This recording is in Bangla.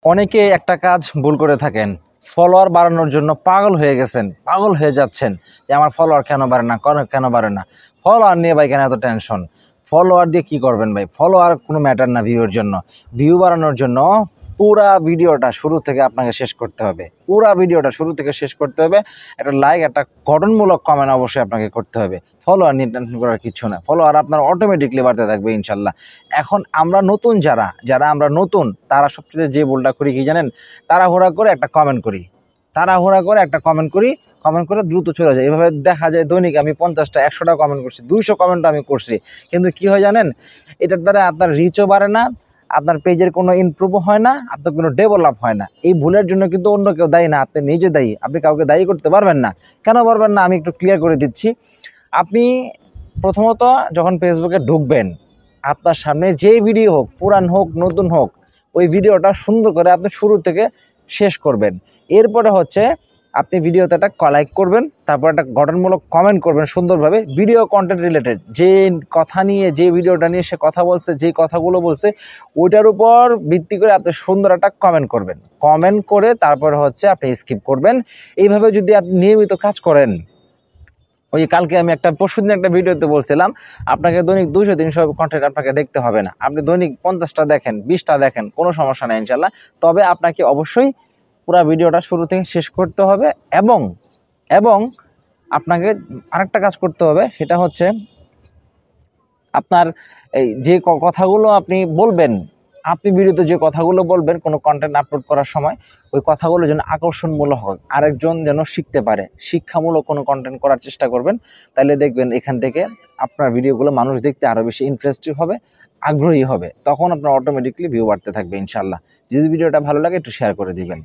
অনেকে একটা কাজ ভুল করে থাকেন, ফলোয়ার বাড়ানোর জন্য পাগল হয়ে গেছেন, পাগল হয়ে যাচ্ছেন যে আমার ফলোয়ার কেন বাড়ে না, কেন বাড়ে না। ফলোয়ার নিয়ে ভাই কেন এত টেনশন? ফলোয়ার দিয়ে কি করবেন ভাই? ফলোয়ার কোনো ম্যাটার না ভিউর জন্য। ভিউ বাড়ানোর জন্য পুরা ভিডিওটা শুরু থেকে আপনাকে শেষ করতে হবে, পুরা ভিডিওটা শুরু থেকে শেষ করতে হবে। একটা লাইক, একটা গঠনমূলক কমেন্ট অবশ্যই আপনাকে করতে হবে। ফলোয়ার নিয়ে টেনশন করার কিছু না, ফলোয়ার আপনার অটোমেটিকলি বাড়তে থাকবে ইনশাল্লাহ। এখন আমরা নতুন যারা আমরা নতুন, তারা সবচেয়ে যে ভুলটা করি কি জানেন? তাড়াহুড়া করে একটা কমেন্ট করি, কমেন্ট করে দ্রুত চলে যায়। এভাবে দেখা যায় দৈনিক আমি 50টা 100টা কমেন্ট করছি, 200 কমেন্ট আমি করছি, কিন্তু কি হয় জানেন? এটার দ্বারা আপনার রিচও বাড়ে না, আপনার পেজের কোনো ইমপ্রুভও হয় না, আপনার কোনো ডেভেলপ হয় না। এই ভুলের জন্য কিন্তু অন্য কেউ দায়ী না, আপনি নিজে দায়ী। আপনি কাউকে দায়ী করতে পারবেন না। কেন পারবেন না? আমি একটু ক্লিয়ার করে দিচ্ছি। আপনি প্রথমত যখন ফেসবুকে ঢুকবেন, আপনার সামনে যেই ভিডিও হোক, পুরান হোক নতুন হোক, ওই ভিডিওটা সুন্দর করে আপনি শুরু থেকে শেষ করবেন। এরপরে হচ্ছে আপনি ভিডিওতে একটা লাইক করবেন, তারপর একটা গঠনমূলক কমেন্ট করবেন সুন্দরভাবে। ভিডিও কন্টেন্ট রিলেটেড যে কথা নিয়ে, যে ভিডিওটা নিয়ে সে কথা বলছে, যে কথাগুলো বলছে, ওইটার উপর ভিত্তি করে আপনি সুন্দর একটা কমেন্ট করবেন। কমেন্ট করে তারপর হচ্ছে আপনি স্কিপ করবেন। এইভাবে যদি আপনি নিয়মিত কাজ করেন, ওই কালকে আমি পরশুদিন একটা ভিডিওতে বলছিলাম, আপনাকে দৈনিক 200-300 কন্টেন্ট আপনাকে দেখতে হবে না। আপনি দৈনিক 50টা দেখেন, 20টা দেখেন, কোনো সমস্যা নেই ইনশাল্লাহ। তবে আপনাকে অবশ্যই পুরো ভিডিওটা শুরু থেকে শেষ করতে হবে। এবং আপনাকে আরেকটা কাজ করতে হবে, সেটা হচ্ছে আপনার এই যে কথাগুলো আপনি বলবেন, আপনি ভিডিওতে যে কথাগুলো বলবেন কোনো কন্টেন্ট আপলোড করার সময়, ওই কথাগুলো যেন আকর্ষণমূলক হয়, আরেকজন যেন শিখতে পারে। শিক্ষামূলক কোনো কন্টেন্ট করার চেষ্টা করবেন, তাহলে দেখবেন এখান থেকে আপনার ভিডিওগুলো মানুষ দেখতে আরও বেশি ইন্টারেস্টিং হবে, আগ্রহী হবে। তখন আপনার অটোমেটিকলি ভিউ বাড়তে থাকবে ইনশাল্লাহ। যদি ভিডিওটা ভালো লাগে একটু শেয়ার করে দিবেন।